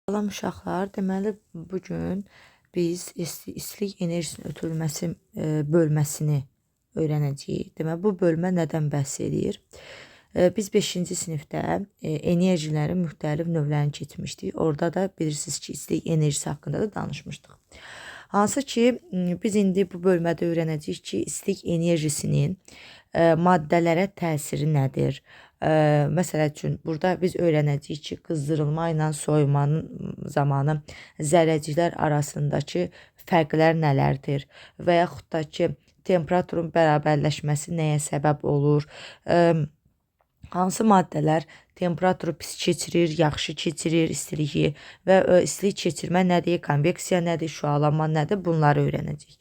Salam uşaqlar, deməli bugün biz istilik enerjisinin ötürülməsi bölməsini öyrənəcəyik. Deməli bu bölmə nədən bəhs edir? Biz 5-ci sinifdə enerjilərin müxtəlif növlərini keçmişdik. Orada da bilirsiniz ki, istilik enerjisi haqqında da danışmışdıq. Hansı ki, biz indi bu bölmədə öyrənəcəyik ki, istilik enerjisinin maddələrə təsiri nədir? Məsəl üçün, burada biz öyrənəcəyik ki, qızdırılma ilə soyumanın zamanı zərrəciklər arasındakı fərqlər nələrdir və yaxud da ki, temperaturun bərabərləşməsi nəyə səbəb olur? Hansı maddələr temperaturu pis keçirir, yaxşı keçirir istiliyi və istilik keçirmə nədir, konveksiya nədir, şüalanma nədir, bunları öyrənəcəyik.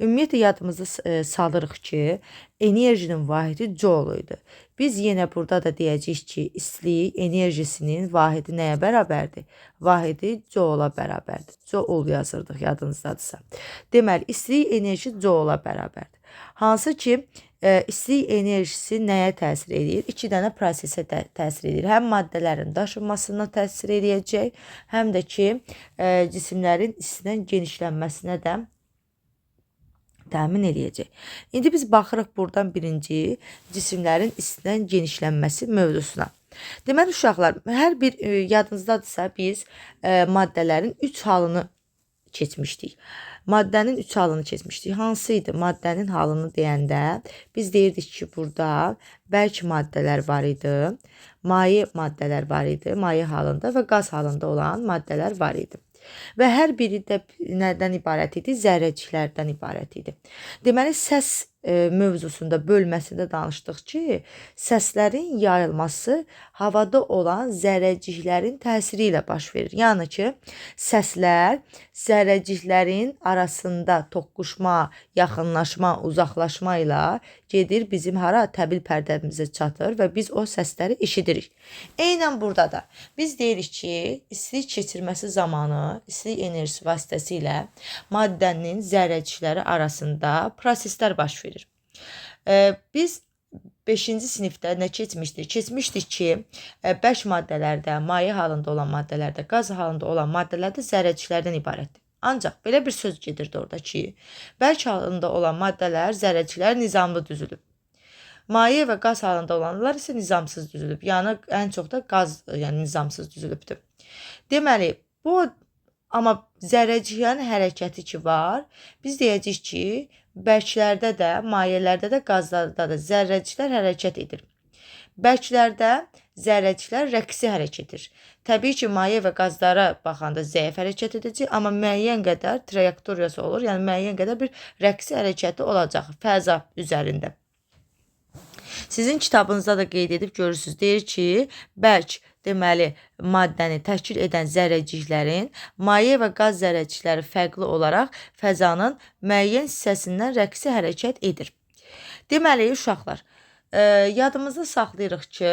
Ümumiyyətlə yadımızda salırıq ki, enerjinin vahidi joule idi. Biz yenə burada da deyəcəyik ki, istilik enerjisinin vahidi nəyə bərabərdir? Vahidi joule-a bərabərdir. Joule yazırdıq yadınızdadırsa. Deməli, istilik enerjisi joule-a bərabərdir. Hansı ki, istilik enerjisi nəyə təsir edir? İki dənə prosesə təsir edir. Həm maddələrin daşınmasına təsir edəcək, həm də ki, cisimlərin istidən genişlənməsinə də təmin edəcək. İndi biz baxırıq buradan birinci cisimlərin istidən genişlənməsi mövzusuna. Deməli uşaqlar, hər bir yadınızdadırsa biz maddələrin 3 halını keçmişdik. Maddənin 3 halını keçmişdik. Hansı idi? Maddənin halını deyəndə biz deyirdik ki, burada bərk maddələr var idi, maye maddələr var idi, maye halında və qaz halında olan maddələr var idi. Və hər biri də nədən ibarət idi? Zərrəciklərdən ibarət idi. Deməli, səs mövzusunda, bölməsində danışdıq ki, səslərin yayılması havada olan zərrəciklərin təsiri ilə baş verir. Yəni ki, səslər zərrəciklərin arasında toqquşma, yaxınlaşma, uzaqlaşma ilə gedir bizim hara? Təbil pərdəmizə çatır və biz o səsləri eşidirik. Eynən burada da biz deyirik ki, istilik keçirməsi zamanı istilik enerjisi vasitəsilə maddənin zərrəcikləri arasında proseslər baş verir. Biz 5-ci sinifdə nə keçmişdik? Keçmişdik ki, bərk maddələrdə, maye halında olan maddələrdə, qaz halında olan maddələrdə zərrəciklərdən ibarətdir. Ancaq belə bir söz gedirdi orada ki, bərk halında olan maddələr, zərrəciklər nizamlı düzülüb. Maye və qaz halında olanlar isə nizamsız düzülüb. Yəni, ən çox da qaz nizamsız düzülübdür. Deməli, bu amma zərrəciklərin hərəkəti ki var, biz deyəcəyik ki, bərklərdə də, mayelərdə də, qazlarda da zərrəciklər hərəkət edir. Bərklərdə zərrəciklər rəqsi hərəkət edir. Təbii ki, maye və qazlara baxanda zəif hərəkət edəcək, amma müəyyən qədər trayektoriyası olur, yəni müəyyən qədər bir rəqsi hərəkəti olacaq fəza üzərində. Sizin kitabınızda da qeyd edib görürsünüz. Deyir ki, bərk deməli maddəni təşkil edən zərrəciklərin maye və qaz zərrəcikləri fərqli olaraq fəzanın müəyyən hissəsindən rəqsi hərəkət edir. Deməli uşaqlar, yadımızda saxlayırıq ki,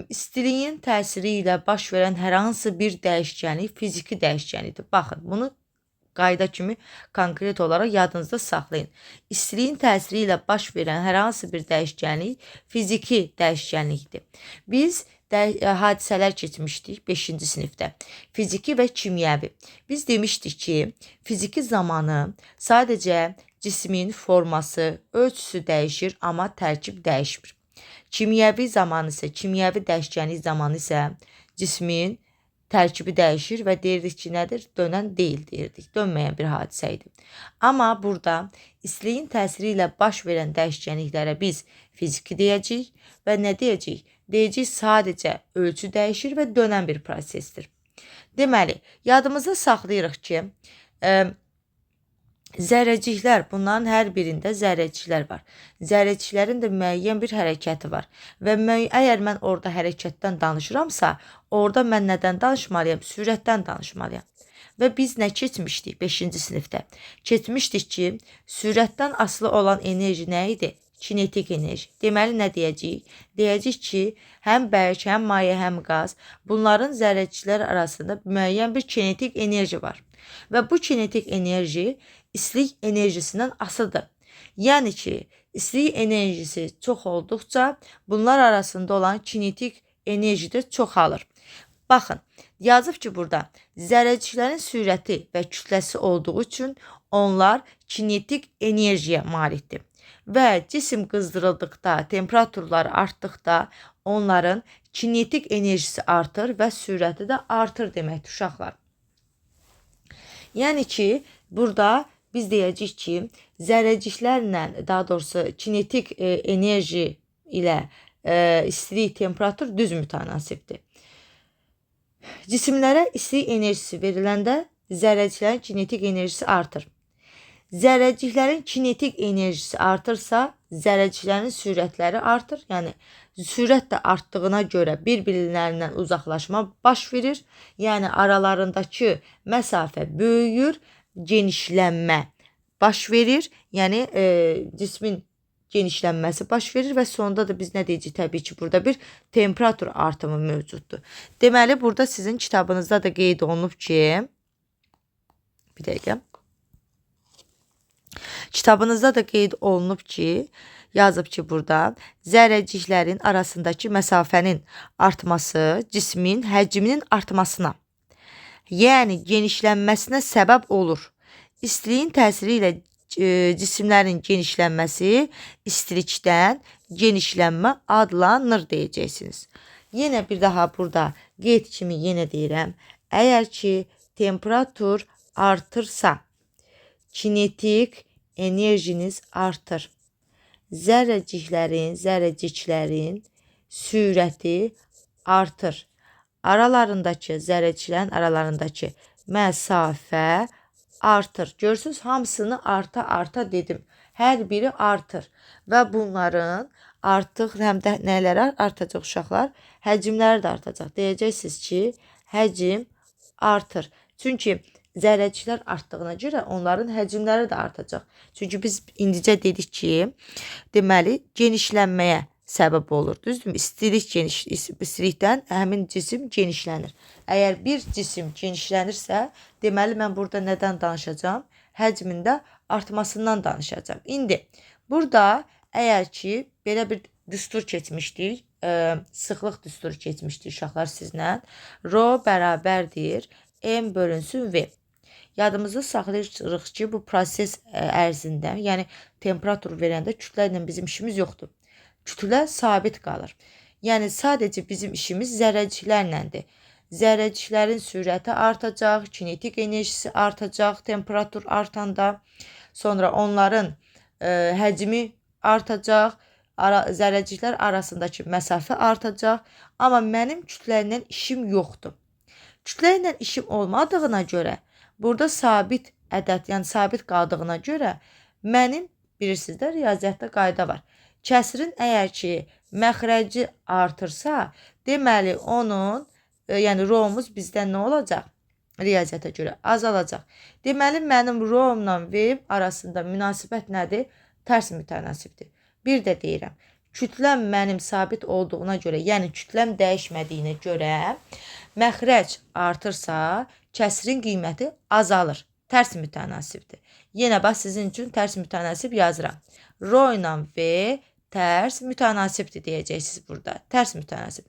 istiliyin təsiri ilə baş verən hər hansı bir dəyişkənlik fiziki dəyişkənlikdir. Baxın, bunu qayda kimi konkret olaraq yadınızda saxlayın. İstiliyin təsiri ilə baş verən hər hansı bir dəyişkənlik fiziki dəyişkənlikdir. Biz hadisələr keçmişdik 5-ci sinifdə. Fiziki və kimyəvi. Biz demişdik ki, fiziki zamanı sadəcə cismin forması, ölçüsü dəyişir, amma tərkib dəyişmir. Kimyəvi zamanı isə, kimyəvi dəyişkənlik zamanı isə cismin tərkibi dəyişir və deyirdik ki, nədir? Dönən deyil deyirdik. Dönməyən bir hadisə idi. Amma burada istiliyin təsiri ilə baş verən dəyişkənliklərə biz fiziki deyəcəyik və nə deyəcəyik? Deyəcəyik sadəcə ölçü dəyişir və dönən bir prosesdir. Deməli, yadımızda saxlayırıq ki, zərrəciklər, bunların hər birində zərrəciklər var. Zərrəciklərin də müəyyən bir hərəkəti var. Və əgər mən orada hərəkətdən danışıramsa, orada mən nədən danışmalıyam? Sürətdən danışmalıyam. Və biz nə keçmişdik 5-ci sinifdə? Keçmişdik ki, sürətdən asılı olan enerji nə idi? Kinetik enerji. Deməli, nə deyəcəyik? Deyəcəyik ki, həm bərk, həm maye, həm qaz, bunların zərrəciklər arasında müəyyən bir kinetik enerji var. Və bu kinetik enerji istilik enerjisindən asılıdır. Yəni ki, istilik enerjisi çox olduqca bunlar arasında olan kinetik enerji də çoxalır. Baxın, Yazıb ki, burada zərrəciklərin sürəti və kütləsi olduğu üçün onlar kinetik enerjiyə malikdir. Və cisim qızdırıldıqda, temperaturlar artdıqda onların kinetik enerjisi artır və sürəti də artır deməkdir uşaqlar. Yəni ki, burada biz deyəcəyik ki, zərrəciklərlə, daha doğrusu kinetik enerji ilə istilik, temperatur düz mütənasibdir. Cisimlərə istilik enerjisi veriləndə zərrəciklərin kinetik enerjisi artır. Zərrəciklərin kinetik enerjisi artırsa, zərrəciklərin sürətləri artır. Yəni sürət də artdığına görə bir-birlərindən uzaqlaşma baş verir. Yəni aralarındakı məsafə böyüyür, genişlənmə baş verir. Yəni cismin genişlənməsi baş verir və sonunda da biz nə deyəcəyik? Təbii ki, burada bir temperatur artımı mövcuddur. Deməli, burada sizin kitabınızda da qeyd olunub ki, bir dəqiqə. Kitabınızda da qeyd olunub ki, yazıb ki, burada zərrəciklərin arasındakı məsafənin artması cismin həcminin artmasına, yəni genişlənməsinə səbəb olur. İstiliyin təsiri ilə cisimlərin genişlənməsi istilikdən genişlənmə adlanır deyəcəksiniz. Yenə bir daha burada qeyd kimi yenə deyirəm. Əgər ki, temperatur artırsa, kinetik enerjiniz artır. Zərrəciklərin sürəti artır. Zərrəciklərin aralarındakı məsafə artır. Görürsünüz, hamısını arta dedim. Hər biri artır. Və bunların artıq həm də nələr artacaq uşaqlar? Həcmləri də artacaq. Deyəcəksiniz ki, həcm artır. Çünki zərrəciklər artdığına görə onların həcmləri də artacaq. Çünki biz indicə dedik ki, deməli genişlənməyə səbəb olur. Düzdürmü? İstilikdən həmin cisim genişlənir. Əgər bir cisim genişlənirsə, deməli mən burada nədən danışacağım? Həcmində artmasından danışacağım. İndi burada əgər ki, belə bir düstur keçmişdik, sıxlıq düsturu keçmişdik uşaqlar sizlə. Rho bərabərdir M bölünsün V. Yadımızda saxlayırıq ki, bu proses ərzində, yəni temperatur verəndə kütlə ilə bizim işimiz yoxdur. Kütlə sabit qalır. Yəni sadəcə bizim işimiz zərrəciklərləndir. Zərrəciklərin sürəti artacaq, kinetik enerjisi artacaq temperatur artanda. Sonra onların həcmi artacaq, zərrəciklər arasındakı məsafə artacaq. Amma mənim kütlə ilə işim yoxdur. Kütlə ilə işim olmadığına görə, burada sabit ədəd, yəni sabit qaldığına görə mənim, bilirsiniz də, riyaziyyatda qayda var. Kəsirin əgər ki, məxrəci artırsa, deməli onun, yəni rho-muz bizdən nə olacaq? Riyaziyyata görə azalacaq. Deməli, mənim rho-la V arasında münasibət nədir? Tərs mütənasibdir. Bir də deyirəm, kütləm mənim sabit olduğuna görə, yəni kütləm dəyişmədiyinə görə, məxrəc artırsa, kəsirin qiyməti azalır. Tərs mütənasibdir. Yenə bax, sizin üçün tərs mütənasib yazıram. Rho ilə V tərs mütənasibdir deyəcəksiniz burada. Tərs mütənasib.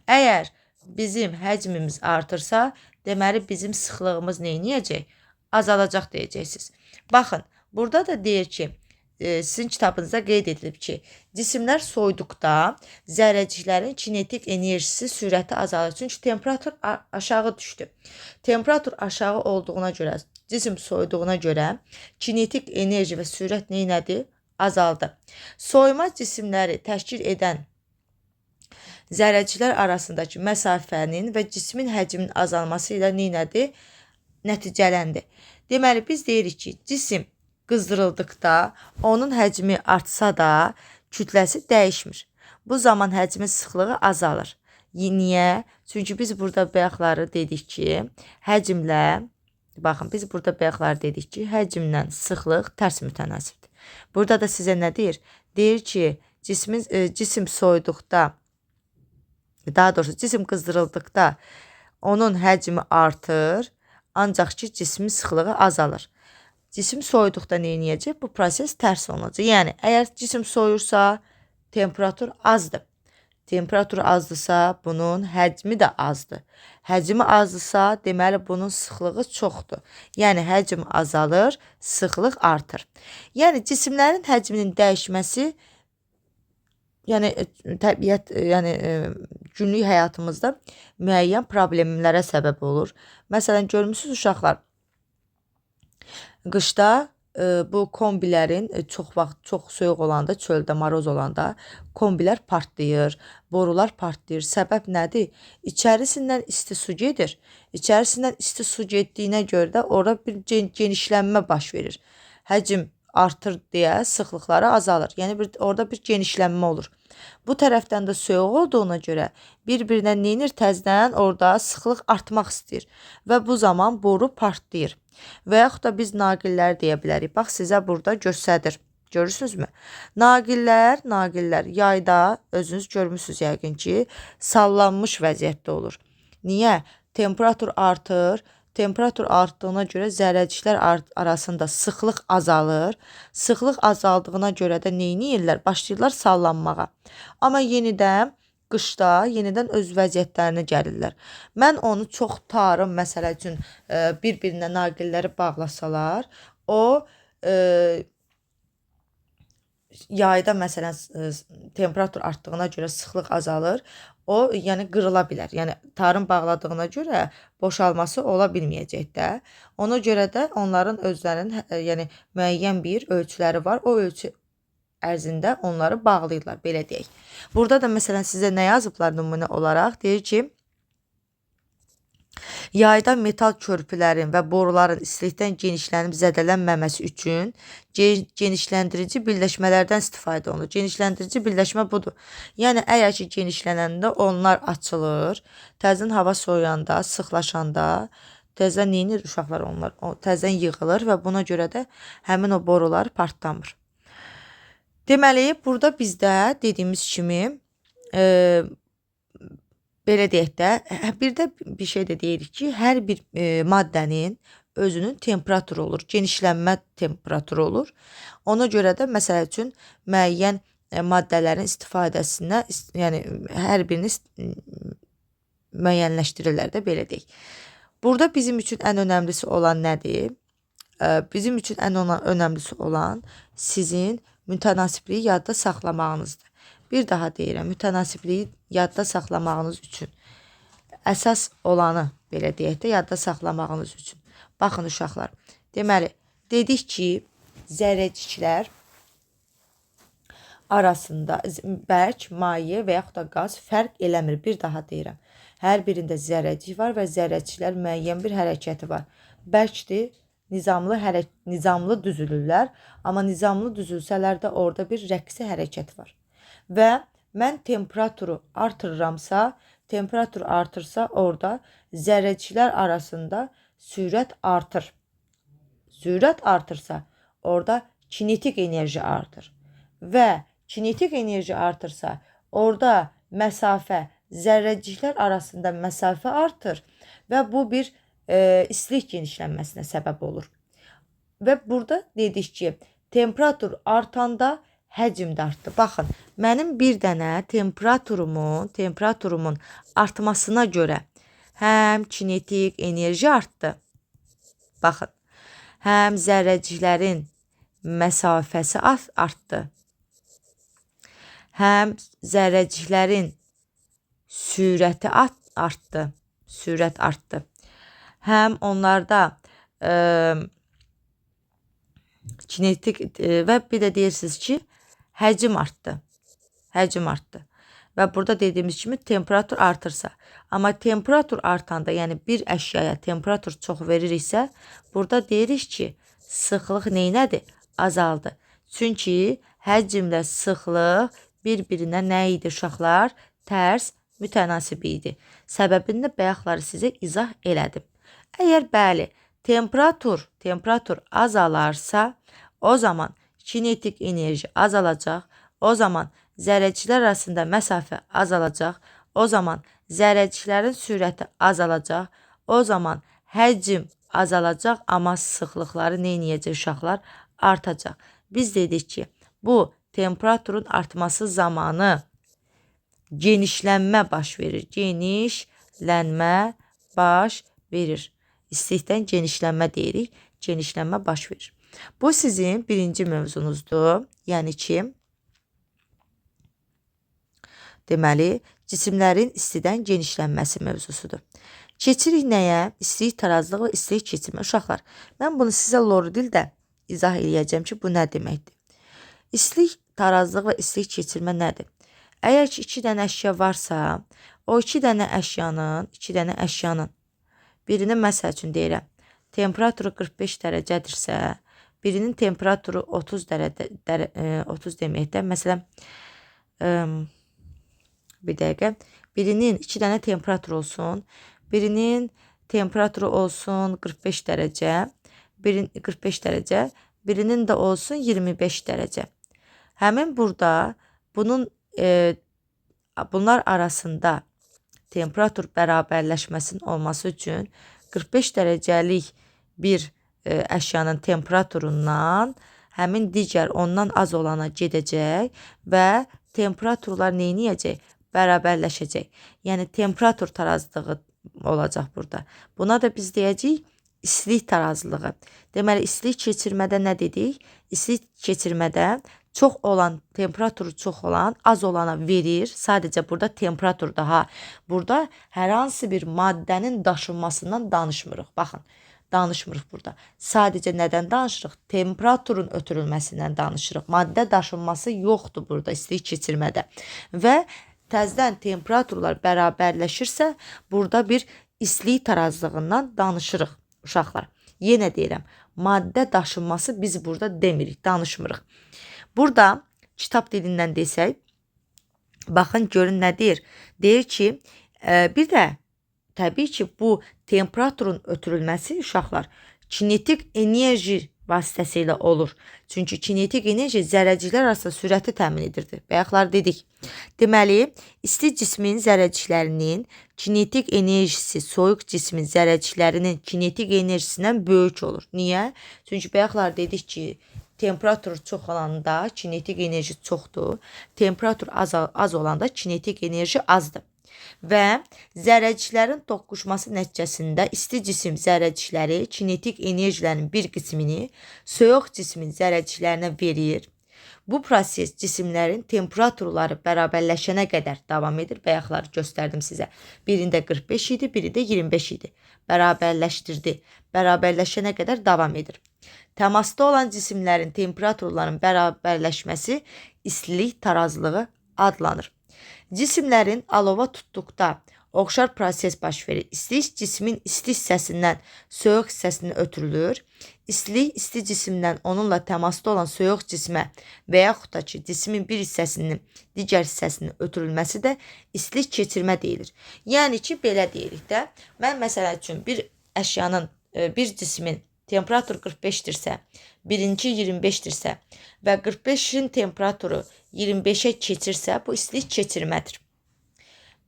Əgər bizim həcmimiz artırsa, deməli bizim sıxlığımız neyniyəcək? Azalacaq deyəcəksiniz. Baxın, burada da deyir ki, sizin kitabınızda qeyd edilib ki, cisimlər soyduqda zərrəciklərin kinetik enerjisi, sürəti azalır. Çünki temperatur aşağı düşdü. Temperatur aşağı olduğuna görə, cisim soyduğuna görə kinetik enerji və sürət neynədir? Azaldı. Soyma cisimləri təşkil edən zərrəciklər arasındakı məsafənin və cismin həcminin azalması ilə neynədir? Nəticələndi. Deməli, biz deyirik ki, cisim qızdırıldıqda onun həcmi artsa da kütləsi dəyişmir. Bu zaman həcmin sıxlığı azalır. Niyə? Çünki biz burada bayaqları dedik ki, həcmlə, baxın, biz burada bayaqları dedik ki, həcmlə sıxlıq tərs mütənasibdir. Burada da sizə nə deyir? Deyir ki, cisim soyduqda, daha doğrusu cisim qızdırıldıqda onun həcmi artır, ancaq ki, cismin sıxlığı azalır. Cisim soyuduqda neyniyəcək? Bu proses tərs olunacaq. Yəni, əgər cisim soyursa, temperatur azdır. Temperatur azdırsa, bunun həcmi də azdır. Həcmi azdırsa, deməli bunun sıxlığı çoxdur. Yəni həcm azalır, sıxlıq artır. Yəni cisimlərin həcminin dəyişməsi, yəni təbiət, yəni günlük həyatımızda müəyyən problemlərə səbəb olur. Məsələn, görmüsünüz uşaqlar, qışda bu kombilərin çox soyuq olanda, çöldə moroz olanda kombilər partlayır, borular partlayır. Səbəb nədir? İçərisindən isti su gedir. İçərisindən isti su getdiyinə görə də orada bir genişlənmə baş verir. Həcm artır deyə sıxlıqları azalır. Yəni orada bir genişlənmə olur. Bu tərəfdən də soyuq olduğuna görə bir-birinə neynir? Təzədən orada sıxlıq artmaq istəyir və bu zaman boru partlayır. Və yaxud da biz naqillər deyə bilərik. Bax, sizə burada göstərir. Görürsünüzmü? Naqillər yayda özünüz görmüsünüz yəqin ki, sallanmış vəziyyətdə olur. Niyə? Temperatur artır. Temperatur artdığına görə zərrəciklər arasında sıxlıq azalır. Sıxlıq azaldığına görə də neyniyirlər? Başlayırlar sallanmağa. Amma yenidən qışda yenidən öz vəziyyətlərinə gəlirlər. Mən onu çox tutarım, məsələ üçün bir-birinə naqilləri bağlasalar, o yayda məsələn temperatur artdığına görə sıxlıq azalır, o yəni qırıla bilər. Yəni tarım bağladığına görə boşalması ola bilməyəcək də. Ona görə də onların özlərinin yəni müəyyən bir ölçüləri var. O ölçü ərzində onları bağlayırlar, belə deyək. Burada da məsələn sizə nə yazıblar nümunə olaraq? Deyir ki, yayda metal körpülərin və boruların istilikdən genişlənib zədələnməməsi üçün genişləndirici birləşmələrdən istifadə olunur. Genişləndirici birləşmə budur. Yəni əgər ki genişlənəndə onlar açılır, təzədən hava soyuyanda, sıxlaşanda təzədən neynir uşaqlar, onlar təzədən yığılır və buna görə də həmin o borular partlamır. Deməli, burada bizdə dediyimiz kimi belə deyək də, bir də bir şey də deyirik ki, hər bir maddənin özünün temperaturu olur, genişlənmə temperaturu olur. Ona görə də məsəl üçün müəyyən maddələrin istifadəsinə, yəni hər birini müəyyənləşdirirlər də, belə deyək. Burada bizim üçün ən önəmlisi olan nədir? Bizim üçün ən önəmlisi olan sizin mütənasibliyi yadda saxlamağınızdır. Bir daha deyirəm, mütənasibliyi yadda saxlamağınız üçün, əsas olanı belə deyək də, yadda saxlamağınız üçün. Baxın uşaqlar, deməli, dedik ki, zərrəciklər arasında bərk, maye və yaxud da qaz fərq eləmir. Bir daha deyirəm, hər birində zərrəcik var və zərrəciklər müəyyən bir hərəkəti var. Bərkdir, nizamlı düzülürlər, amma nizamlı düzülsələr də orada bir rəqsi hərəkət var. Və mən temperaturu artırıramsa, temperatur artırsa orada zərrəciklər arasında sürət artır. Sürət artırsa orada kinetik enerji artır. Və kinetik enerji artırsa orada məsafə, zərrəciklər arasında məsafə artır və bu bir istilik genişlənməsinə səbəb olur. Və burada dedik ki, temperatur artanda həcm də artdı. Baxın, mənim bir dənə temperaturumun artmasına görə həm kinetik enerji artdı. Baxın, həm zərrəciklərin məsafəsi artdı. Həm zərrəciklərin sürəti artdı. Sürət artdı. Həm onlarda kinetik və bir də deyirsiniz ki, həcm artdı. Həcm artdı. Və burada dediyimiz kimi temperatur artırsa. Amma temperatur artanda, yəni bir əşyaya temperatur çox veririksə, burada deyirik ki, sıxlıq neynədir? Azaldı. Çünki həcmlə sıxlıq bir-birinə nə idi uşaqlar? Tərs mütənasib idi. Səbəbini də bayaqları sizə izah elədim. Əgər bəli, temperatur azalarsa, o zaman kinetik enerji azalacaq, o zaman zərrəciklər arasında məsafə azalacaq, o zaman zərrəciklərin sürəti azalacaq, o zaman həcm azalacaq, amma sıxlıqları neyniyəcək uşaqlar? Artacaq. Biz dedik ki, bu temperaturun artması zamanı genişlənmə baş verir. Genişlənmə baş verir. İstilikdən genişlənmə deyirik. Genişlənmə baş verir. Bu sizin birinci mövzunuzdur. Yəni ki, deməli, cisimlərin istidən genişlənməsi mövzusudur. Keçirik nəyə? İstilik tarazlığı və istilik keçirmə. Uşaqlar, mən bunu sizə loru dildə izah eləyəcəm ki, bu nə deməkdir? İstilik tarazlığı və istilik keçirmə nədir? Əgər ki, 2 dənə əşya varsa, o 2 dənə əşyanın birinin məsəl üçün deyirəm, temperaturu 45 dərəcədirsə, birinin temperaturu 30 deməkdə, məsələn, bir dəqiqə, birinin 2 dənə temperatur olsun, birinin temperaturu olsun 45 dərəcə, 45 dərəcə, birinin də olsun 25 dərəcə. Həmin burada bunlar arasında temperatur bərabərləşməsinin olması üçün 45 dərəcəlik bir əşyanın temperaturundan həmin digər ondan az olana gedəcək və temperaturlar neyniyəcək? Bərabərləşəcək. Yəni temperatur tarazlığı olacaq burada. Buna da biz deyəcəyik istilik tarazlığı. Deməli, istilik keçirmədə nə dedik? İstilik keçirmədə çox olan, temperaturu çox olan az olana verir. Sadəcə burada temperatur daha. Burada hər hansı bir maddənin daşınmasından danışmırıq. Baxın, danışmırıq burada. Sadəcə nədən danışırıq? Temperaturun ötürülməsindən danışırıq. Maddə daşınması yoxdur burada istilik keçirmədə. Və təzədən temperaturlar bərabərləşirsə, burada bir istilik tarazlığından danışırıq uşaqlar. Yenə deyirəm, maddə daşınması biz burada demirik, danışmırıq. Burada kitab dilindən desək, baxın görün nə deyir? Deyir ki, bir də təbii ki, bu temperaturun ötürülməsi uşaqlar kinetik enerji vasitəsilə olur. Çünki kinetik enerji zərrəciklər arasında sürəti təmin edirdi. Bayaqlar dedik. Deməli, isti cismin zərrəciklərinin kinetik enerjisi soyuq cismin zərrəciklərinin kinetik enerjisindən böyük olur. Niyə? Çünki bayaqlar dedik ki, temperatur çox olanda kinetik enerji çoxdur. Temperatur az olanda kinetik enerji azdır. Və zərrəciklərin toqquşması nəticəsində isti cisim zərrəcikləri kinetik enerjilərin bir qismini soyuq cismin zərrəciklərinə verir. Bu proses cisimlərin temperaturları bərabərləşənə qədər davam edir. Bayaqlar göstərdim sizə. Birində 45 idi, biri də 25 idi. Bərabərləşdirdi. Bərabərləşənə qədər davam edir. Təmasda olan cisimlərin temperaturların bərabərləşməsi istilik tarazlığı adlanır. Cisimlərin alova tutduqda oxşar proses baş verir. İstilik cismin isti hissəsindən soyuq hissəsinə ötürülür. İstilik isti cisimdən onunla təmasda olan soyuq cismə və yaxud da ki, cismin bir hissəsinin digər hissəsinin ötürülməsi də istilik keçirmə deyilir. Yəni ki, belə deyirik də, mən məsəl üçün bir əşyanın, bir cismin temperatur 45-dirsə, birinci 25-dirsə və 45-in temperaturu 25-ə keçirsə, bu istilik keçirmədir.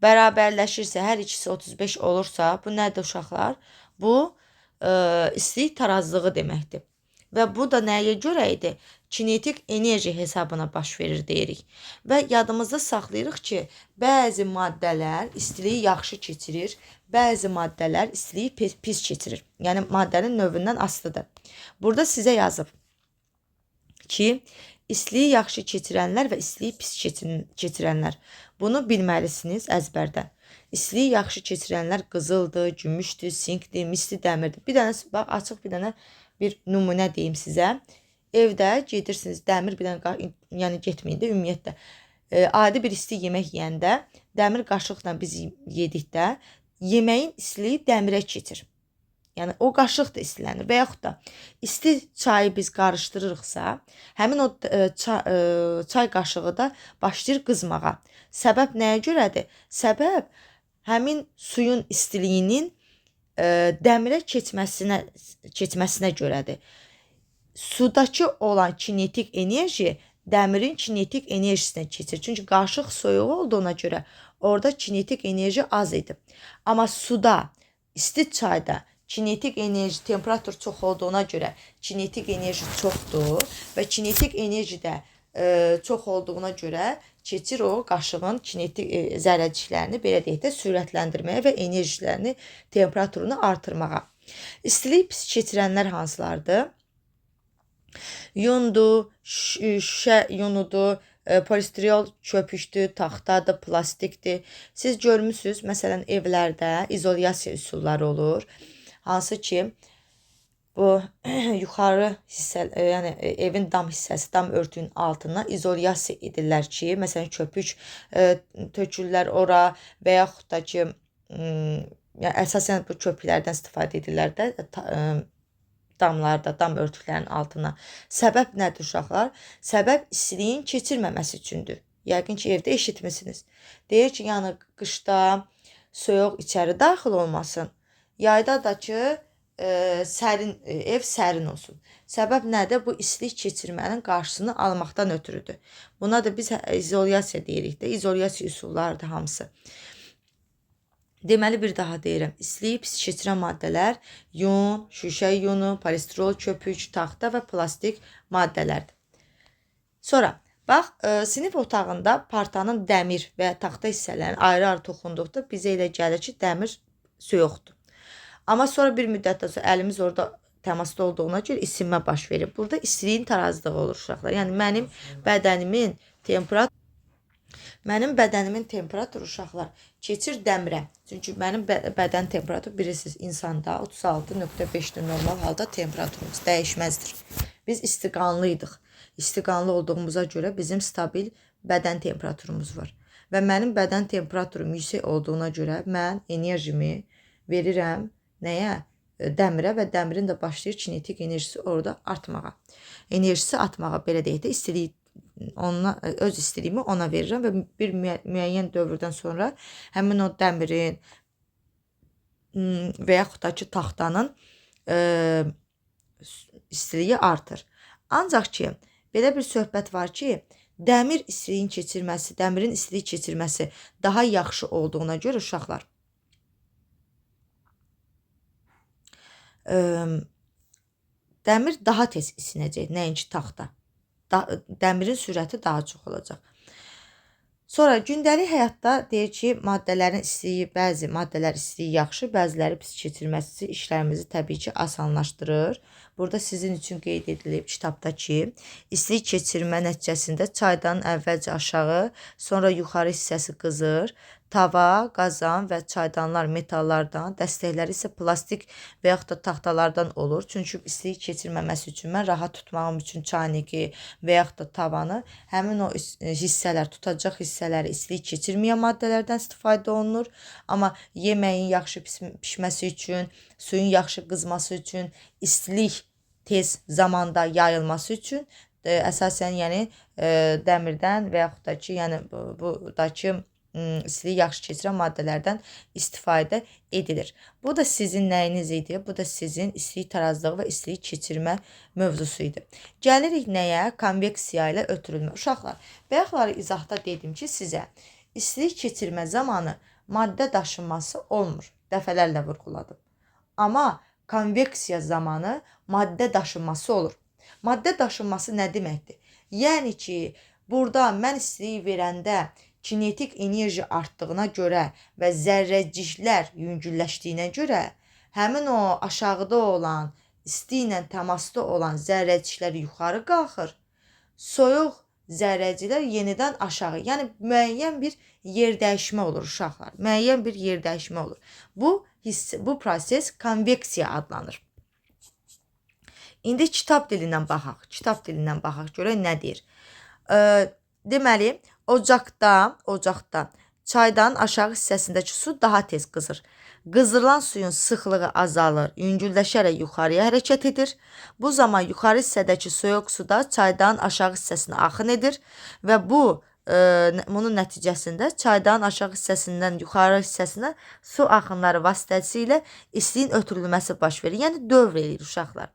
Bərabərləşirsə, hər ikisi 35 olursa, bu nədir uşaqlar? Bu istilik tarazlığı deməkdir. Və bu da nəyə görə idi? Kinetik enerji hesabına baş verir deyirik. Və yadımızda saxlayırıq ki, bəzi maddələr istiliyi yaxşı keçirir, bəzi maddələr istiliyi pis keçirir. Yəni maddənin növündən asılıdır. Burada sizə yazıb ki, istiliyi yaxşı keçirənlər və istiliyi pis keçirənlər. Bunu bilməlisiniz əzbərdən. İstiliyi yaxşı keçirənlər qızıldır, gümüşdür, sinkdir, misli dəmirdir. Bir dənə bax, açıq bir nümunə deyim sizə. Evdə gedirsiniz, dəmir bir dənə, yəni getməyin də ümumiyyətlə. Adi bir isti yemək yeyəndə, dəmir qaşıqla biz yedikdə, yeməyin istiliyi dəmirə keçir. Yəni o qaşıq da istilənir və yaxud da isti çayı biz qarışdırırıqsa, həmin o çay qaşığı da başlayır qızmağa. Səbəb nəyə görədir? Səbəb həmin suyun istiliyinin dəmirə keçməsinə görədir. Sudakı olan kinetik enerji dəmirin kinetik enerjisinə keçir. Çünki qaşıq soyuq olduğuna görə orada kinetik enerji az idi. Amma suda, isti çayda kinetik enerji, temperatur çox olduğuna görə kinetik enerji çoxdur və kinetik enerji də çox olduğuna görə keçir o qaşığın kinetik zərrəciklərini belə deyək də sürətləndirməyə və enerjilərini, temperaturunu artırmağa. İstiliyi pis keçirənlər hansılardır? Yundur, şüşə yunudur, polistirol köpükdür, taxtadır, plastikdir. Siz görmüsünüz, məsələn, evlərdə izolyasiya üsulları olur. Hansı ki, bu yuxarı hissə, yəni evin dam hissəsi, dam örtüyünün altına izolyasiya edirlər ki, məsələn, köpük tökürlər ora və yaxud da ki, yəni əsasən bu köpüklərdən istifadə edirlər də damlarda, dam örtüklərinin altına. Səbəb nədir uşaqlar? Səbəb istiliyin keçirməməsi üçündür. Yəqin ki, evdə eşitmisiniz. Deyir ki, yəni qışda soyuq içəri daxil olmasın. Yayda da ki, ev sərin olsun. Səbəb nədir? Bu istilik keçirmənin qarşısını almaqdan ötürüdür. Buna da biz izolyasiya deyirik də. İzolyasiya üsullarıdır hamısı. Deməli, bir daha deyirəm. İstiliyi pis keçirən maddələr yun, şüşə yunu, polistirol köpük, taxta və plastik maddələrdir. Sonra, bax, sinif otağında partanın dəmir və taxta hissələrini ayrı-ayrı toxunduqda bizə elə gəlir ki, dəmir soyuqdur. Amma sonra bir müddətdən sonra əlimiz orada təmasda olduğuna görə isinmə baş verir. Burada istiliyin tarazlığı olur uşaqlar. Yəni, mənim bədənimin temperaturu uşaqlar keçir dəmirə. Çünki mənim bədən temperaturu bilirsiniz, insanda 36.5-dir normal halda temperaturumuz dəyişməzdir. Biz istiqanlıydıq. İstiqanlı olduğumuza görə bizim stabil bədən temperaturumuz var. Və mənim bədən temperaturum yüksək olduğuna görə mən enerjimi verirəm nəyə? Dəmirə və dəmirin də başlayır kinetik enerjisi orada artmağa. Enerjisi atmağa, belə deyək də, istiliyi öz istiliyimi ona verirəm və bir müəyyən dövrdən sonra həmin o dəmirin və yaxud da ki, taxtanın istiliyi artır. Ancaq ki, belə bir söhbət var ki, dəmirin istiliyi keçirməsi daha yaxşı olduğuna görə uşaqlar, dəmir daha tez isinəcək, nəinki taxta. Dəmirin sürəti daha çox olacaq. Sonra gündəlik həyatda deyir ki, bəzi maddələr istiliyi yaxşı, bəziləri pis keçirməsi işlərimizi təbii ki, asanlaşdırır. Burada sizin üçün qeyd edilib kitabda ki, istilik keçirmə nəticəsində çaydanın əvvəlcə aşağı, sonra yuxarı hissəsi qızır. Tava, qazan və çaydanlar metallardan, dəstəkləri isə plastik və yaxud da taxtalardan olur. Çünki istilik keçirməməsi üçün mən rahat tutmağım üçün çaynıqı və yaxud da tavanı həmin o hissələr, tutacaq hissələri istilik keçirməyən maddələrdən istifadə olunur. Amma yeməyin yaxşı pişməsi üçün, suyun yaxşı qızması üçün, istilik tez zamanda yayılması üçün əsasən yəni dəmirdən və yaxud da ki, yəni buradakı istiliyi yaxşı keçirən maddələrdən istifadə edilir. Bu da sizin nəyiniz idi? Bu da sizin istilik tarazlığı və istilik keçirmə mövzusu idi. Gəlirik nəyə? Konveksiya ilə ötürülmə. Uşaqlar, bayaqları izahda dedim ki, sizə istilik keçirmə zamanı maddə daşınması olmur. Dəfələrlə vurğuladım. Amma konveksiya zamanı maddə daşınması olur. Maddə daşınması nə deməkdir? Yəni ki, burada mən istiliyi verəndə kinetik enerji artdığına görə və zərrəciklər yüngülləşdiyinə görə həmin o aşağıda olan, isti ilə təmasda olan zərrəciklər yuxarı qalxır. Soyuq zərrəciklər yenidən aşağı. Yəni müəyyən bir yer dəyişmə olur uşaqlar. Müəyyən bir yer dəyişmə olur. Bu proses konveksiya adlanır. İndi kitab dilindən baxaq. Kitab dilindən baxaq, görək nə deyir. Deməli, ocaqda çaydanın aşağı hissəsindəki su daha tez qızır. Qızdırılan suyun sıxlığı azalır, yüngülləşərək yuxarıya hərəkət edir. Bu zaman yuxarı hissədəki soyuq su da çaydanın aşağı hissəsinə axın edir və bunun nəticəsində çaydanın aşağı hissəsindən yuxarı hissəsinə su axınları vasitəsilə istiliyin ötürülməsi baş verir. Yəni dövr eləyir uşaqlar.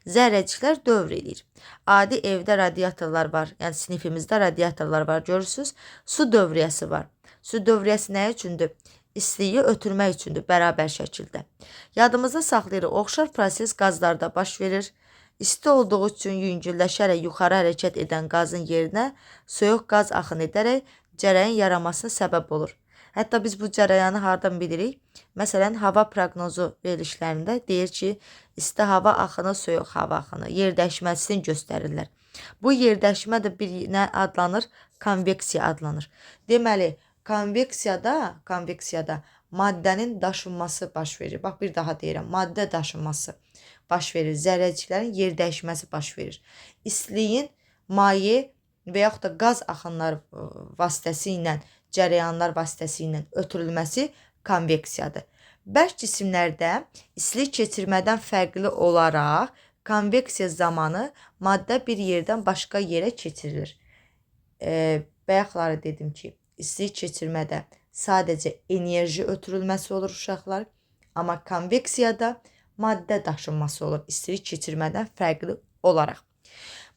Zərrəciklər dövr eləyir. Adi evdə radiatorlar var. Yəni sinifimizdə radiatorlar var. Görürsünüz, su dövriyyəsi var. Su dövriyyəsi nə üçündür? İstiliyi ötürmək üçündür, bərabər şəkildə. Yadımızda saxlayırıq, oxşar proses qazlarda baş verir. İsti olduğu üçün yüngülləşərək yuxarı hərəkət edən qazın yerinə soyuq qaz axın edərək cərəyan yaranmasına səbəb olur. Hətta biz bu cərəyanı hardan bilirik? Məsələn, hava proqnozu verilişlərində deyir ki, isti hava axını, soyuq hava axını yer dəyişməsini göstərirlər. Bu yer dəyişmə də bir nə adlanır? Konveksiya adlanır. Deməli, konveksiyada maddənin daşınması baş verir. Bax, bir daha deyirəm, maddə daşınması baş verir. Zərrəciklərin yer dəyişməsi baş verir. İstiliyin maye və yaxud da qaz axınları vasitəsilə, cərəyanlar vasitəsilə ötürülməsi konveksiyadır. Bərk cisimlərdə istilik keçirmədən fərqli olaraq konveksiya zamanı maddə bir yerdən başqa yerə keçirilir. Bayaqları dedim ki, istilik keçirmədə sadəcə enerji ötürülməsi olur uşaqlar, amma konveksiyada maddə daşınması olur istilik keçirmədən fərqli olaraq.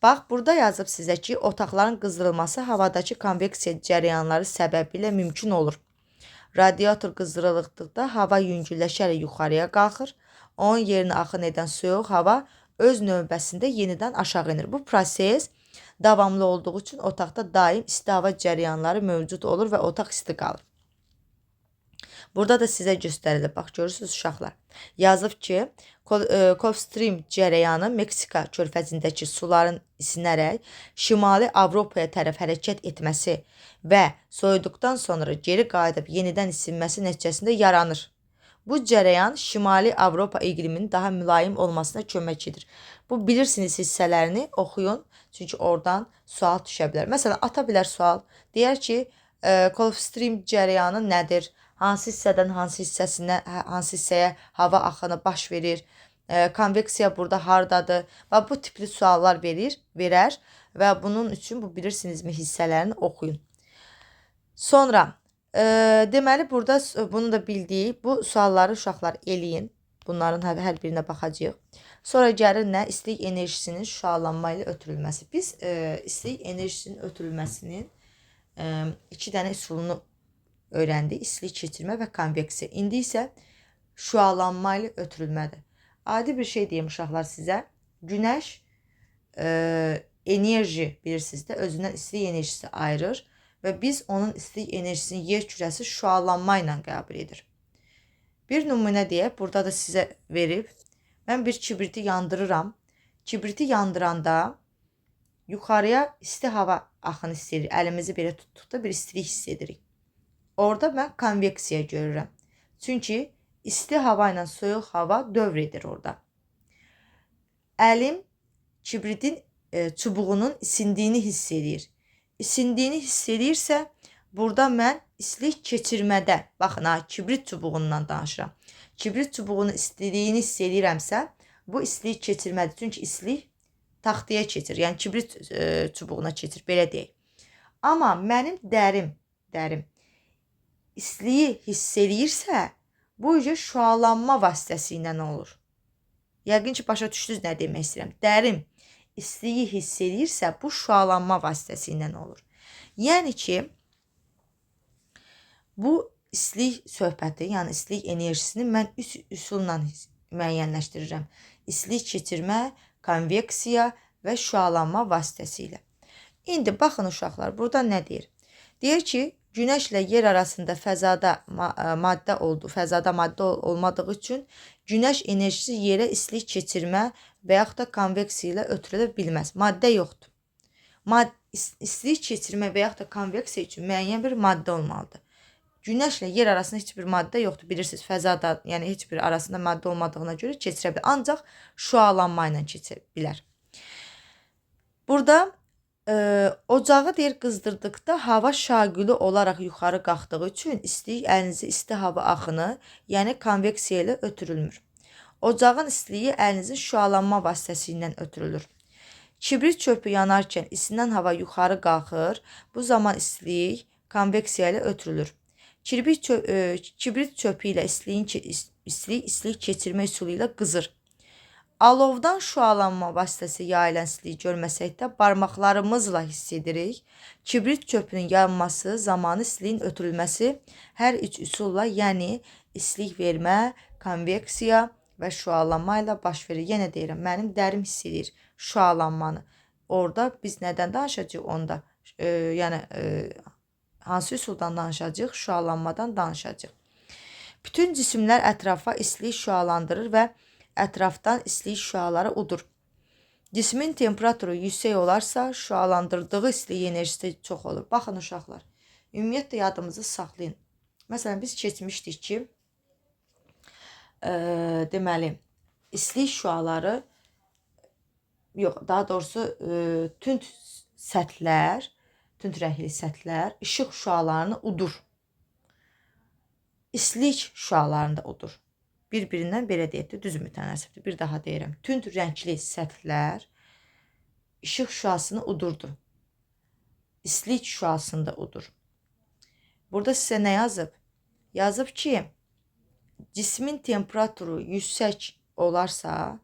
Bax, burada yazıb sizə ki, otaqların qızdırılması havadakı konveksiya cərəyanları səbəbilə mümkün olur. Radiator qızdırıldıqda hava yüngülləşərək yuxarıya qalxır. Onun yerinə axın edən soyuq hava öz növbəsində yenidən aşağı inir. Bu proses davamlı olduğu üçün otaqda daim isti hava cərəyanları mövcud olur və otaq isti qalır. Burada da sizə göstərilir. Bax, görürsünüz uşaqlar. Yazıb ki, Gulf Stream cərəyanı Meksika körfəzindəki suların isinərək Şimali Avropaya tərəf hərəkət etməsi və soyuduqdan sonra geri qayıdıb yenidən isinməsi nəticəsində yaranır. Bu cərəyan Şimali Avropa iqliminin daha mülayim olmasına kömək edir. Bu bilirsiniz hissələrini oxuyun. Çünki oradan sual düşə bilər. Məsələn, ata bilər sual. Deyər ki, Gulf Stream cərəyanı nədir? Hansı hissədən hansı hissəyə hava axını baş verir? Konveksiya burada hardadır? Və bu tipli suallar verər və bunun üçün bu bilirsinizmi hissələrini oxuyun. Sonra deməli burada bunu da bildik. Bu sualları uşaqlar eləyin. Bunların hər birinə baxacağıq. Sonra gəlir nə? İstilik enerjisinin şüalanma ilə ötürülməsi. Biz istilik enerjisinin ötürülməsinin 2 dənə üsulunu öyrəndik. İstilik keçirmə və konveksiya. İndi isə şüalanma ilə ötürülmədir. Adi bir şey deyim uşaqlar sizə. Günəş enerji bilirsiniz də özündən istilik enerjisi ayırır və biz onun istilik enerjisini yer kürəsi şüalanma ilə qəbul edir. Bir nümunə deyək, burada da sizə verib. Mən bir kibriti yandırıram. Kibriti yandıranda yuxarıya isti hava axını hiss edirik. Əlimizi belə tutduqda bir istilik hiss edirik. Orada mən konveksiya görürəm. Çünki isti hava ilə soyuq hava dövr edir orada. Əlim kibritin çubuğunun isindiyini hiss edir. İsindiyini hiss edirsə, burada mən istilik keçirmədə, baxın ha, kibrit çubuğundan danışıram. Kibrit çubuğunun istiliyini hiss edirəmsə, bu istilik keçirmədir. Çünki istilik taxtaya keçir, yəni kibrit çubuğuna keçir, belə deyək. Amma mənim dərim istiliyi hiss edirsə, bu üzə şüalanma vasitəsilə olur. Yəqin ki, başa düşdünüz nə demək istəyirəm. Dərim istiliyi hiss edirsə, bu şüalanma vasitəsilə olur. Yəni ki, bu istilik söhbəti, yəni istilik enerjisini mən 3 üsulla müəyyənləşdirirəm. İstilik keçirmə, konveksiya və şüalanma vasitəsilə. İndi baxın uşaqlar, burada nə deyir? Deyir ki, günəşlə yer arasında fəzada maddə olmadığı üçün günəş enerjisi yerə istilik keçirmə və yaxud da konveksiya ilə ötürülə bilməz. Maddə yoxdur. İstilik keçirmə və yaxud da konveksiya üçün müəyyən bir maddə olmalıdır. Günəşlə yer arasında heç bir maddə yoxdur. Bilirsiniz, fəzada, yəni heç bir arasında maddə olmadığına görə keçirə bilər. Ancaq şüalanma ilə keçirə bilər. Burada ocağı deyir qızdırdıqda hava şagülü olaraq yuxarı qalxdığı üçün istilik əlinizi isti hava axını, yəni konveksiya ilə ötürülmür. Ocağın istiliyi əlinizin şüalanma vasitəsilə ötürülür. Kibrit çöpü yanarkən isinən hava yuxarı qalxır. Bu zaman istilik konveksiya ilə ötürülür. Kibrit çöpü ilə istilik keçirmə üsulu ilə qızır. Alovdan şüalanma vasitəsi yayılan istiliyi görməsək də barmaqlarımızla hiss edirik. Kibrit çöpünün yanması zamanı istiliyin ötürülməsi hər üç üsulla, yəni istilik vermə, konveksiya və şüalanma ilə baş verir. Yenə deyirəm, mənim dərim hiss edir şüalanmanı. Orada biz nədən danışacağıq onda? Yəni hansı üsuldan danışacağıq? Şüalanmadan danışacağıq. Bütün cisimlər ətrafa istilik şüalandırır və ətrafdan istilik şüaları udur. Cismin temperaturu yüksək olarsa, şüalandırdığı istilik enerjisi çox olur. Baxın uşaqlar, ümumiyyətlə yadımızı saxlayın. Məsələn, biz keçmişdik ki, deməli, istilik şüaları, yox, daha doğrusu tünd səthlər, tünd rəngli səthlər işıq şüalarını udur. İstilik şüalarını da udur. Bir-birindən belə deyək də, düz mütənasibdir. Bir daha deyirəm. Tünd rəngli səthlər işıq şüasını udurdu. İstilik şüasını da udur. Burada sizə nə yazıb? Yazıb ki, cismin temperaturu yüksək olarsa,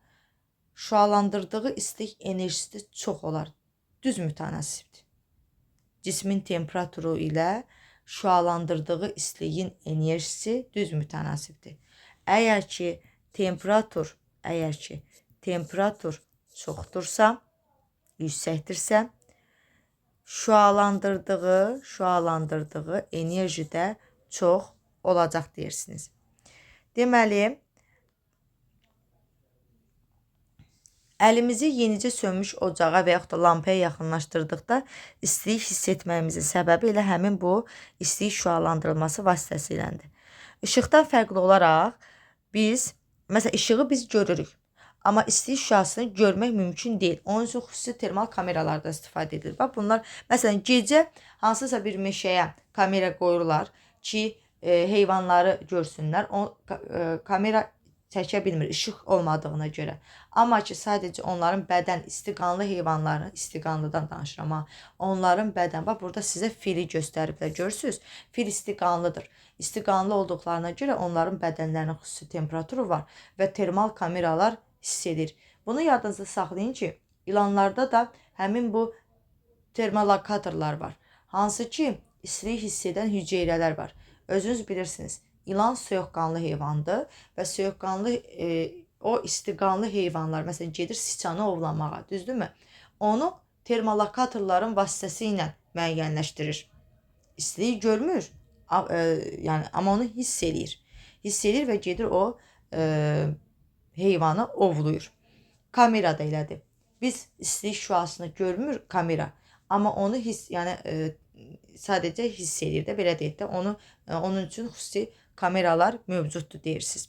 şüalandırdığı istilik enerjisi çox olar. Düz mütənasibdir. Cismin temperaturu ilə şüalandırdığı istiliyin enerjisi düz mütənasibdir. Əgər ki temperatur çoxdursa, yüksəkdirsə, şüalandırdığı enerji də çox olacaq deyirsiniz. Deməli, əlimizi yenicə sönmüş ocağa və yaxud da lampaya yaxınlaşdırdıqda istilik hiss etməyimizin səbəbi elə həmin bu istilik şüalandırılması vasitəsiyləndir. İşıqdan fərqli olaraq biz, məsələn, işığı biz görürük. Amma istilik şüasını görmək mümkün deyil. Onun üçün xüsusi termal kameralardan istifadə edilir. Bax, bunlar, məsələn, gecə hansısa bir meşəyə kamera qoyurlar ki, heyvanları görsünlər. O kamera çəkə bilmir işıq olmadığına görə. Amma ki, sadəcə onların bədən, istiqanlı heyvanların, istiqanlıdan danışıram ha, onların bədən, bax, burada sizə fili göstəriblər, görürsünüz, fil istiqanlıdır. İstiqanlı olduqlarına görə onların bədənlərinin xüsusi temperaturu var və termal kameralar hiss edir. Bunu yadınızda saxlayın ki, ilanlarda da həmin bu termolokatorlar var. Hansı ki, istiliyi hiss edən hüceyrələr var. Özünüz bilirsiniz, İlan soyuqqanlı heyvandır və soyuqqanlı, o istiqanlı heyvanlar, məsələn, gedir siçanı ovlamağa, düzdürmü? Onu termolokatorların vasitəsilə müəyyənləşdirir. İstiliyi görmür, yəni, amma onu hiss edir. Hiss edir və gedir o heyvanı ovluyur. Kamera da elədir. Biz istilik şüasını görmür kamera, amma onu sadəcə hiss edir də, belə deyək də, onun üçün xüsusi kameralar mövcuddur deyirsiniz.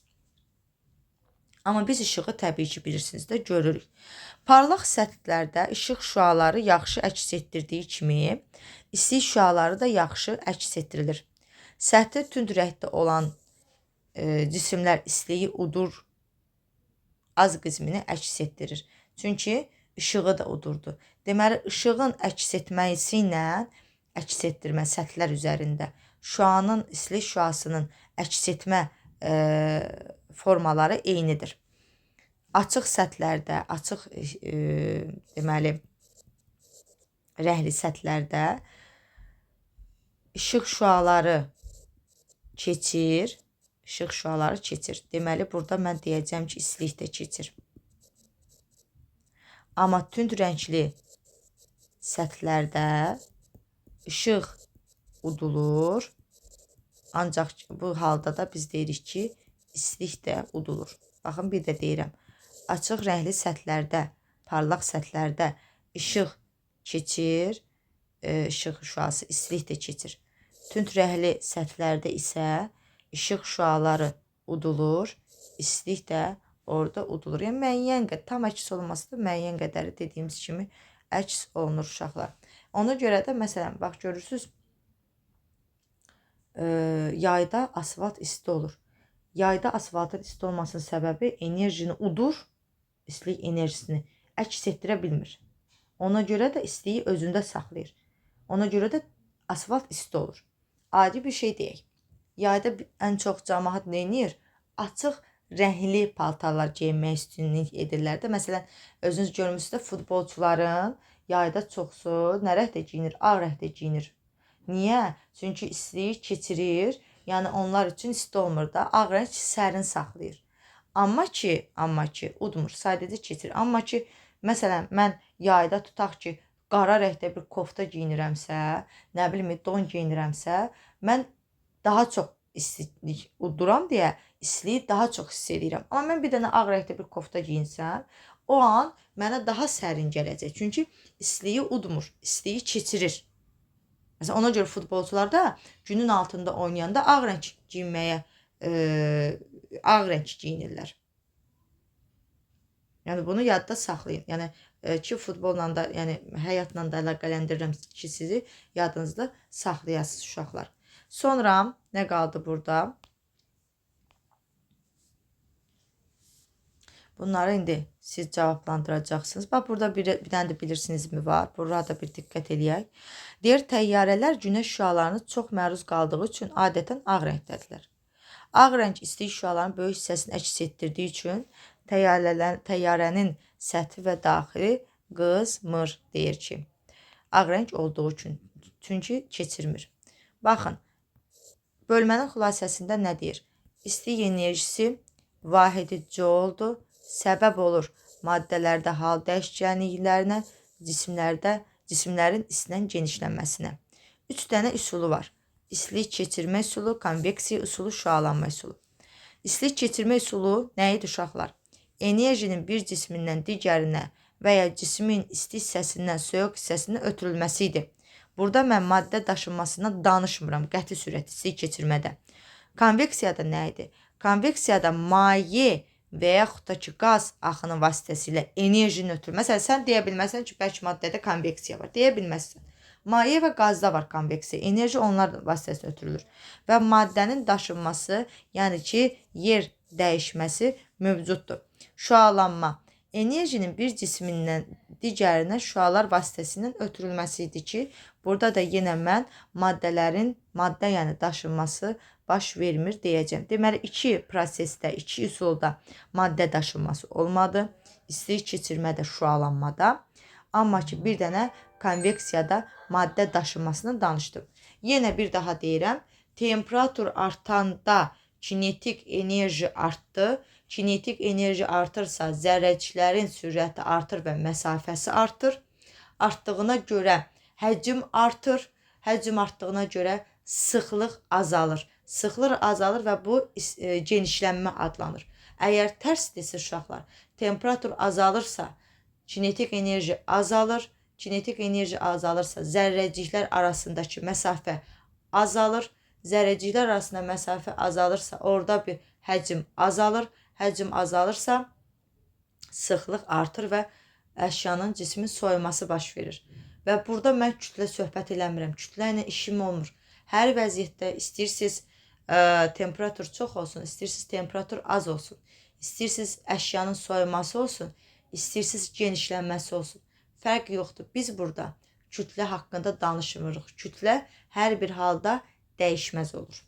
Amma biz işığı təbii ki, bilirsiniz də, görürük. Parlaq səthlərdə işıq şüaları yaxşı əks etdirdiyi kimi, istilik şüaları da yaxşı əks etdirilir. Səthi tünd rəngdə olan cisimlər istiliyi udur, az qismini əks etdirir. Çünki işığı da udurdu. Deməli, işığın əks etməsi ilə əks etdirmə səthlər üzərində şüanın, istilik şüasının əks etmə formaları eynidir. Açıq səthlərdə, açıq deməli, rəngli səthlərdə işıq şüaları keçir. Deməli, burada mən deyəcəm ki, istilik də keçir. Amma tünd rəngli səthlərdə işıq udulur. Ancaq bu halda da biz deyirik ki, istilik də udulur. Baxın, bir də deyirəm. Açıq rəngli səthlərdə, parlaq səthlərdə işıq keçir, işıq şüası, istilik də keçir. Tünd rəngli səthlərdə isə işıq şüaları udulur, istilik də orada udulur. Yəni, müəyyən qədər, tam əks olunması da müəyyən qədəri dediyimiz kimi əks olunur uşaqlar. Ona görə də, məsələn, bax, görürsünüz, yayda asfalt isti olur. Yayda asfaltın isti olmasının səbəbi enerjini udur, istilik enerjisini əks etdirə bilmir. Ona görə də istiliyi özündə saxlayır. Ona görə də asfalt isti olur. Adi bir şey deyək. Yayda ən çox cəmaət nə edir? Açıq rəngli paltarlar geyinmək üstünlük edirlər də. Məsələn, özünüz görmüsünüz də futbolçuların yayda çoxsu nə rəngdə geyinir? Ağ rəngdə geyinir. Niyə? Çünki istiliyi keçirir. Yəni onlar üçün isti olmur da. Ağ rəng sərin saxlayır. Amma ki udmur, sadəcə keçir. Amma ki, məsələn, mən yayda tutaq ki, qara rəngdə bir kofta geyinirəmsə, nə bilim, don geyinirəmsə, mən daha çox istilik uduram deyə istiliyi daha çox hiss edirəm. Amma mən bir dənə ağ rəngdə bir kofta geyinsəm, o an mənə daha sərin gələcək. Çünki istiliyi udmur, istiliyi keçirir. Məsələn, ona görə futbolçular da günün altında oynayanda ağ rəng geyinməyə, ağ rəng geyinirlər. Yəni bunu yadda saxlayın. Yəni ki, futbolla da, yəni həyatla da əlaqələndirirəm ki, sizi yadınızda saxlayasınız uşaqlar. Sonra nə qaldı burada? Bunları indi siz cavablandıracaqsınız. Bax, burada bir dənə də bilirsinizmi var. Burada bir diqqət eləyək. Deyir, təyyarələr günəş şüalarına çox məruz qaldığı üçün adətən ağ rəngdədirlər. Ağ rəng istilik şüalarının böyük hissəsini əks etdirdiyi üçün təyyarənin səthi və daxili qızmır, deyir ki. Ağ rəng olduğu üçün. Çünki keçirmir. Baxın, bölmənin xülasəsində nə deyir? İstilik enerjisi vahidi jouldur. Səbəb olur maddələrdə hal dəyişkənliklərinə, cisimlərin istidən genişlənməsinə. 3 dənə üsulu var. İstilik keçirmə üsulu, konveksiya üsulu, şüalanma üsulu. İstilik keçirmə üsulu nə idi uşaqlar? Enerjinin bir cismindən digərinə və ya cismin isti hissəsindən soyuq hissəsinə ötürülməsi idi. Burada mən maddə daşınmasından danışmıram, qəti sürət istilik keçirmədə. Konveksiyada nə idi? Konveksiyada maye və yaxud da ki, qaz axını vasitəsilə enerjini ötürür. Məsələn, sən deyə bilməsən ki, bərk maddədə konveksiya var. Deyə bilməzsən. Maye və qazda var konveksiya. Enerji onlar vasitəsilə ötürülür. Və maddənin daşınması, yəni ki, yer dəyişməsi mövcuddur. Şüalanma. Enerjinin bir cismindən digərinə şüalar vasitəsilə ötürülməsi idi ki, burada da yenə mən maddələrin, yəni daşınması baş vermir deyəcəm. Deməli, iki prosesdə, iki üsulda maddə daşınması olmadı. İstilik keçirmədə, şüalanmada. Amma ki, bir dənə konveksiyada maddə daşınmasını danışdım. Yenə bir daha deyirəm. Temperatur artanda kinetik enerji artdı. Kinetik enerji artırsa zərrəciklərin sürəti artır və məsafəsi artır. Artdığına görə həcm artır. Həcm artdığına görə sıxlıq azalır. Sıxlıq azalır və bu genişlənmə adlanır. Əgər tərsdirsə uşaqlar, temperatur azalırsa, kinetik enerji azalır. Kinetik enerji azalırsa, zərrəciklər arasındakı məsafə azalır. Zərrəciklər arasında məsafə azalırsa, orada bir həcm azalır. Həcm azalırsa, sıxlıq artır və əşyanın, cismin soyuması baş verir. Və burada mən kütlə söhbət eləmirəm. Kütlə ilə işim olmur. Hər vəziyyətdə istəyirsiniz temperatur çox olsun, istəyirsiniz temperatur az olsun, istəyirsiniz əşyanın soyuması olsun, istəyirsiniz genişlənməsi olsun. Fərq yoxdur. Biz burada kütlə haqqında danışmırıq. Kütlə hər bir halda dəyişməz olur.